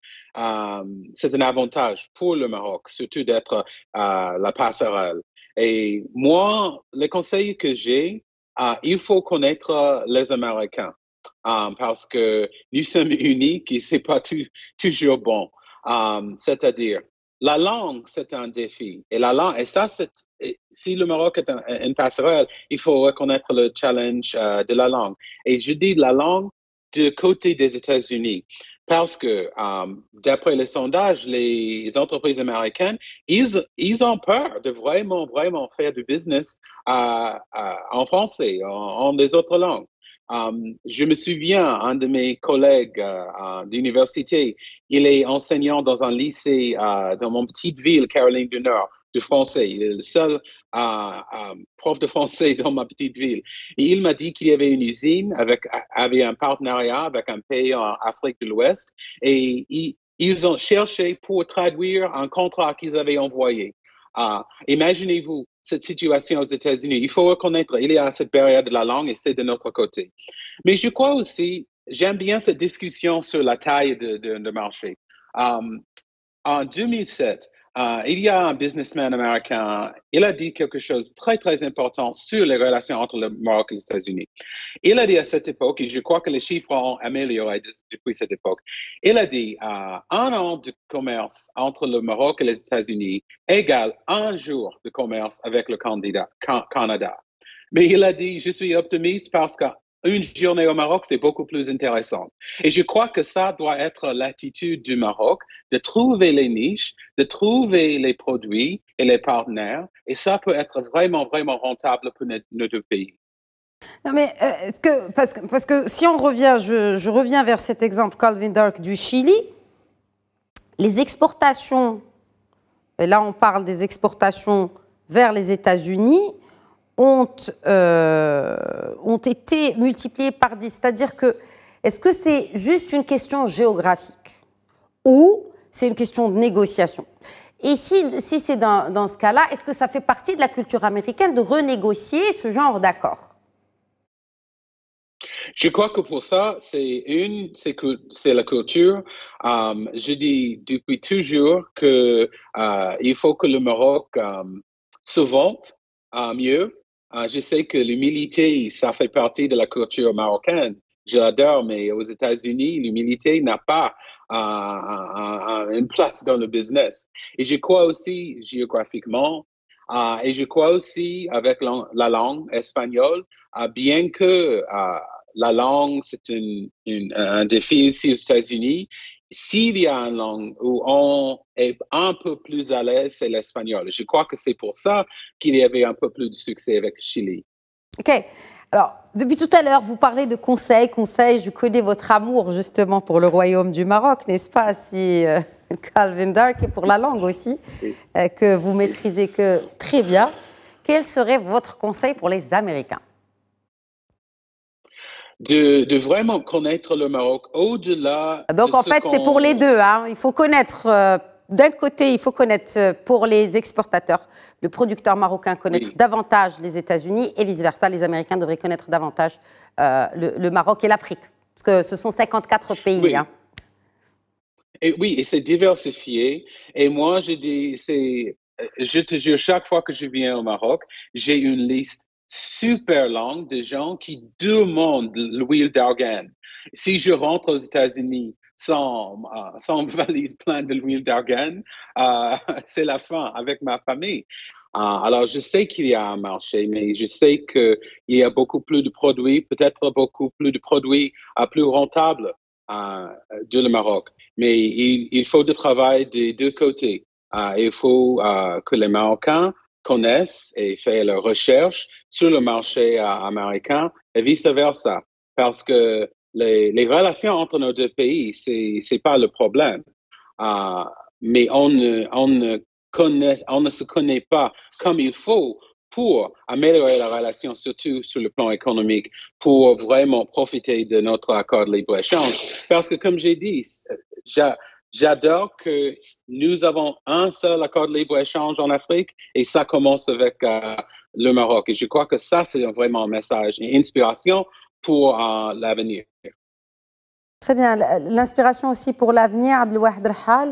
c'est un avantage pour le Maroc, surtout d'être la passerelle. Et moi, les conseils que j'ai, il faut connaître les Américains parce que nous sommes uniques et c'est pas toujours bon. C'est-à-dire, la langue, c'est un défi. Et la langue, et ça, si le Maroc est une passerelle, il faut reconnaître le challenge de la langue. Et je dis la langue du côté des États-Unis. Parce que, d'après les sondages, les entreprises américaines, ils ont peur de vraiment faire du business en français, en des autres langues. Je me souviens, un de mes collègues d'université, il est enseignant dans un lycée dans mon petite ville, Caroline du Nord, de français. Il est le seul prof de français dans ma petite ville. Et il m'a dit qu'il y avait une usine avait un partenariat avec un pays en Afrique de l'Ouest et ils ont cherché pour traduire un contrat qu'ils avaient envoyé. Imaginez-vous cette situation aux États-Unis. Il faut reconnaître, il y a cette barrière de la langue et c'est de notre côté. Mais je crois aussi, j'aime bien cette discussion sur la taille de marché. En 2007, il y a un businessman américain, il a dit quelque chose de très, très important sur les relations entre le Maroc et les États-Unis. Il a dit à cette époque, et je crois que les chiffres ont amélioré depuis cette époque, il a dit un an de commerce entre le Maroc et les États-Unis égale un jour de commerce avec le Canada. Mais il a dit, je suis optimiste parce que une journée au Maroc, c'est beaucoup plus intéressant. Et je crois que ça doit être l'attitude du Maroc, de trouver les niches, de trouver les produits et les partenaires. Et ça peut être vraiment, vraiment rentable pour notre pays. Non mais parce que si on revient, je reviens vers cet exemple Calvinder du Chili, les exportations, et là on parle des exportations vers les États-Unis, ont été multipliés par 10. C'est-à-dire que, est-ce que c'est juste une question géographique ou c'est une question de négociation? Et si c'est dans ce cas-là, est-ce que ça fait partie de la culture américaine de renégocier ce genre d'accord? Je crois que pour ça, c'est la culture. Je dis depuis toujours que il faut que le Maroc se vante mieux. Je sais que l'humilité, ça fait partie de la culture marocaine. Je l'adore, mais aux États-Unis, l'humilité n'a pas une place dans le business. Et je crois aussi géographiquement, et je crois aussi avec la langue espagnole, bien que la langue, c'est un défi ici aux États-Unis, s'il y a une langue où on est un peu plus à l'aise, c'est l'espagnol. Je crois que c'est pour ça qu'il y avait un peu plus de succès avec le Chili. OK. Alors, depuis tout à l'heure, vous parlez de conseils. Je connais votre amour justement pour le royaume du Maroc, n'est-ce pas, si Calvinder, qui est pour la langue aussi, que vous maîtrisez que très bien. Quel serait votre conseil pour les Américains? De vraiment connaître le Maroc au-delà. Donc en fait, c'est pour les deux. Hein. Il faut connaître, d'un côté, il faut connaître pour les exportateurs, le producteur marocain connaître davantage les États-Unis et vice-versa, les Américains devraient connaître davantage le Maroc et l'Afrique. Parce que ce sont 54 pays. Oui, hein. et c'est diversifié. Et moi, je te jure, chaque fois que je viens au Maroc, j'ai une liste super longue de gens qui demandent l'huile d'argan. Si je rentre aux États-Unis sans valise pleine de l'huile d'argan, c'est la fin avec ma famille. Alors, je sais qu'il y a un marché, mais je sais qu'il y a beaucoup plus de produits, peut-être beaucoup plus de produits plus rentables de le Maroc. Mais il faut du travail des deux côtés. Il faut que les Marocains connaissent et fassent leurs recherches sur le marché américain et vice-versa. Parce que les relations entre nos deux pays, c'est pas le problème. Mais on ne se connaît pas comme il faut pour améliorer la relation, surtout sur le plan économique, pour vraiment profiter de notre accord de libre-échange. Parce que, comme j'ai dit, j'adore que nous avons un seul accord de libre-échange en Afrique et ça commence avec le Maroc. Et je crois que ça, c'est vraiment un message et inspiration pour l'avenir. Très bien. L'inspiration aussi pour l'avenir, Abdelwahed Rahal,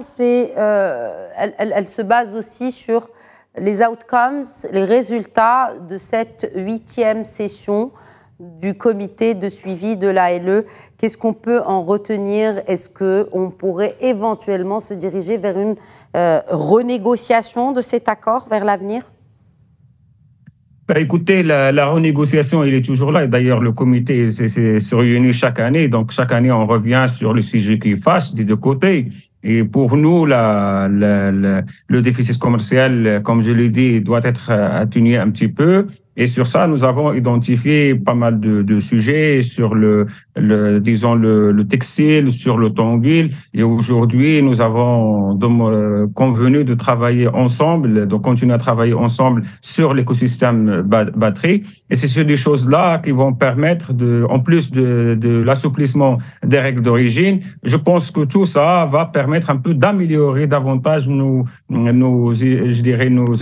elle se base aussi sur les outcomes, les résultats de cette 8e session du comité de suivi de l'ALE. Qu'est-ce qu'on peut en retenir? Est-ce qu'on pourrait éventuellement se diriger vers une renégociation de cet accord vers l'avenir? Écoutez, la renégociation, il est toujours là. D'ailleurs, le comité se réunit chaque année. Donc, chaque année, on revient sur le sujet qui fâche des deux côtés. Et pour nous, le déficit commercial, comme je l'ai dit, doit être atténué un petit peu. Et sur ça, nous avons identifié pas mal de sujets sur le textile, sur l'automobile. Et aujourd'hui, nous avons convenu de travailler ensemble, de continuer à travailler ensemble sur l'écosystème batterie. Et c'est sur des choses-là qui vont permettre en plus de l'assouplissement des règles d'origine, je pense que tout ça va permettre un peu d'améliorer davantage nos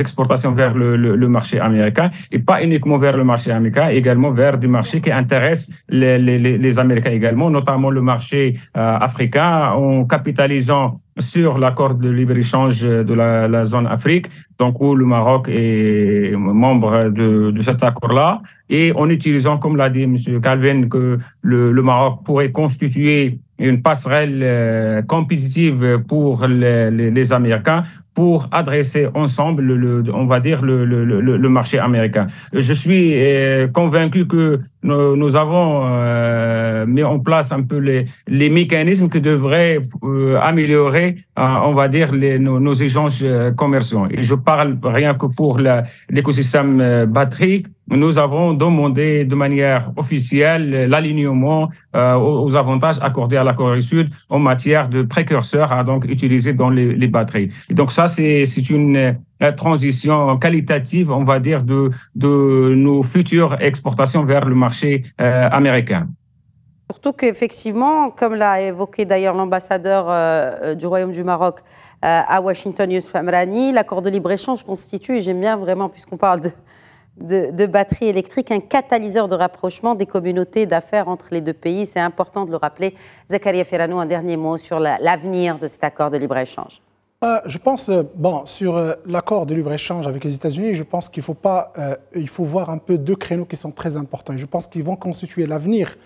exportations vers le marché américain et pas uniquement vers le marché américain, également vers des marchés qui intéressent les Américains également, notamment le marché africain, en capitalisant sur l'accord de libre-échange de la zone Afrique, donc où le Maroc est membre de cet accord-là, et en utilisant, comme l'a dit M. Calvin, que le Maroc pourrait constituer une passerelle compétitive pour les Américains pour adresser ensemble, on va dire, le marché américain. Je suis convaincu que nous avons mis en place un peu les mécanismes qui devraient améliorer, on va dire, nos échanges commerciaux. Et je parle rien que pour l'écosystème batterie. Nous avons demandé de manière officielle l'alignement aux avantages accordés à la Corée du Sud en matière de précurseurs donc utilisés dans les batteries. Et donc ça, c'est une transition qualitative, on va dire, de nos futures exportations vers le marché américain. Surtout qu'effectivement, comme l'a évoqué d'ailleurs l'ambassadeur du Royaume du Maroc à Washington, Youssef Amrani, l'accord de libre-échange constitue, et j'aime bien vraiment, puisqu'on parle de batteries électriques, un catalyseur de rapprochement des communautés d'affaires entre les deux pays. C'est important de le rappeler. Zakaria Ferrano, un dernier mot sur l'avenir de cet accord de libre-échange. Je pense, sur l'accord de libre-échange avec les États-Unis, je pense qu'il faut voir un peu deux créneaux qui sont très importants. Et je pense qu'ils vont constituer l'avenir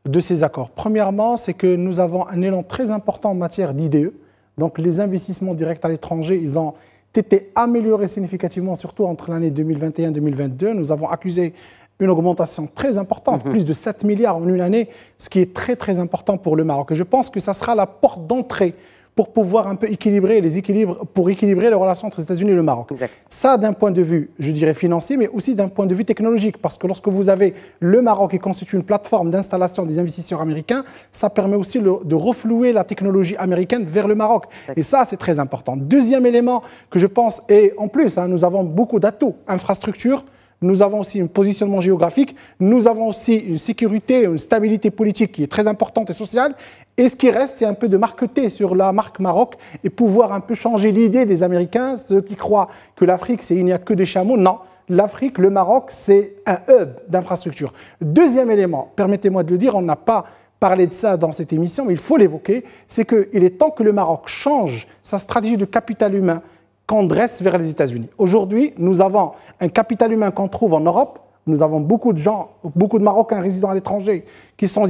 de ces accords. Premièrement, c'est que nous avons un élan très important en matière d'IDE. Donc les investissements directs à l'étranger, ils ont été améliorés significativement, surtout entre l'année 2021 et 2022. Nous avons accusé une augmentation très importante, plus de 7 milliards en une année, ce qui est très très important pour le Maroc. Et je pense que ça sera la porte d'entrée pour pouvoir un peu équilibrer les relations entre les États-Unis et le Maroc. Exact. Ça, d'un point de vue, je dirais, financier, mais aussi d'un point de vue technologique, parce que lorsque vous avez le Maroc qui constitue une plateforme d'installation des investisseurs américains, ça permet aussi de reflouer la technologie américaine vers le Maroc. Exact. Et ça, c'est très important. Deuxième élément que je pense, et en plus, nous avons beaucoup d'atouts, infrastructures, nous avons aussi un positionnement géographique, nous avons aussi une sécurité, une stabilité politique qui est très importante et sociale. Et ce qui reste, c'est un peu de marqueter sur la marque Maroc et pouvoir un peu changer l'idée des Américains, ceux qui croient que l'Afrique, il n'y a que des chameaux. Non, l'Afrique, le Maroc, c'est un hub d'infrastructure. Deuxième élément, permettez-moi de le dire, on n'a pas parlé de ça dans cette émission, mais il faut l'évoquer, c'est qu'il est temps que le Maroc change sa stratégie de capital humain qu'on dresse vers les États-Unis. Aujourd'hui, nous avons un capital humain qu'on trouve en Europe, Nous avons beaucoup de gens, beaucoup de Marocains résidant à l'étranger qui sont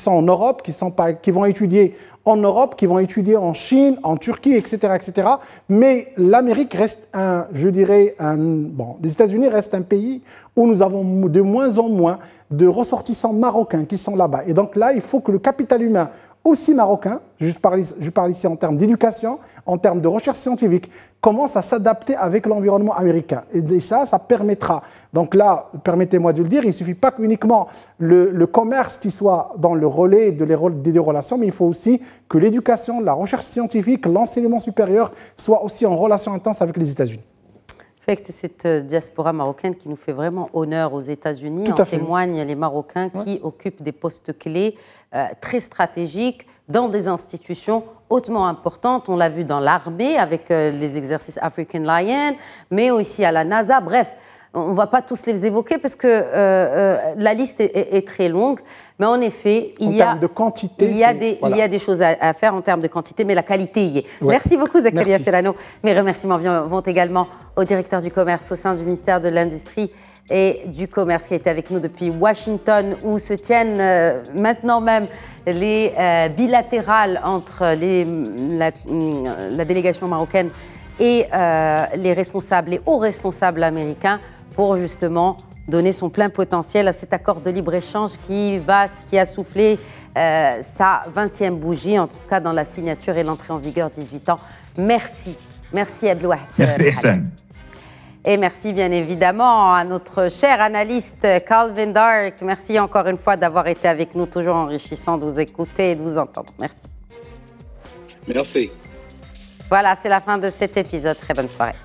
en Europe, qui vont étudier en Europe, qui vont étudier en Chine, en Turquie, etc., etc. Mais l'Amérique reste les États-Unis restent un pays où nous avons de moins en moins de ressortissants marocains qui sont là-bas. Et donc là, il faut que le capital humain, aussi marocain, je parle ici en termes d'éducation, en termes de recherche scientifique, commence à s'adapter avec l'environnement américain. Et ça permettra. Donc là, permettez-moi de le dire, il ne suffit pas uniquement le commerce qui soit dans le relais des deux relations, mais il faut aussi que l'éducation, la recherche scientifique, l'enseignement supérieur soient aussi en relation intense avec les États-Unis. C'est cette diaspora marocaine qui nous fait vraiment honneur aux États-Unis. En témoignent les Marocains qui occupent des postes clés très stratégiques dans des institutions hautement importantes. On l'a vu dans l'armée avec les exercices African Lion, mais aussi à la NASA. Bref, on ne va pas tous les évoquer parce que la liste est très longue. Mais en effet, il y a des choses à faire en termes de quantité, mais la qualité y est. Ouais. Merci beaucoup, Zakaria Ferrano. Mes remerciements vont également au directeur du commerce au sein du ministère de l'Industrie et du Commerce qui est avec nous depuis Washington, où se tiennent maintenant même les bilatérales entre la délégation marocaine et les hauts responsables américains pour justement donner son plein potentiel à cet accord de libre-échange qui a soufflé sa 20e bougie, en tout cas dans la signature et l'entrée en vigueur 18 ans. Merci. Merci Abdelouahid. Merci Hassan. Et merci bien évidemment à notre cher analyste Calvin Dark. Merci encore une fois d'avoir été avec nous, toujours enrichissant de vous écouter et de vous entendre. Merci. Merci. Voilà, c'est la fin de cet épisode. Très bonne soirée.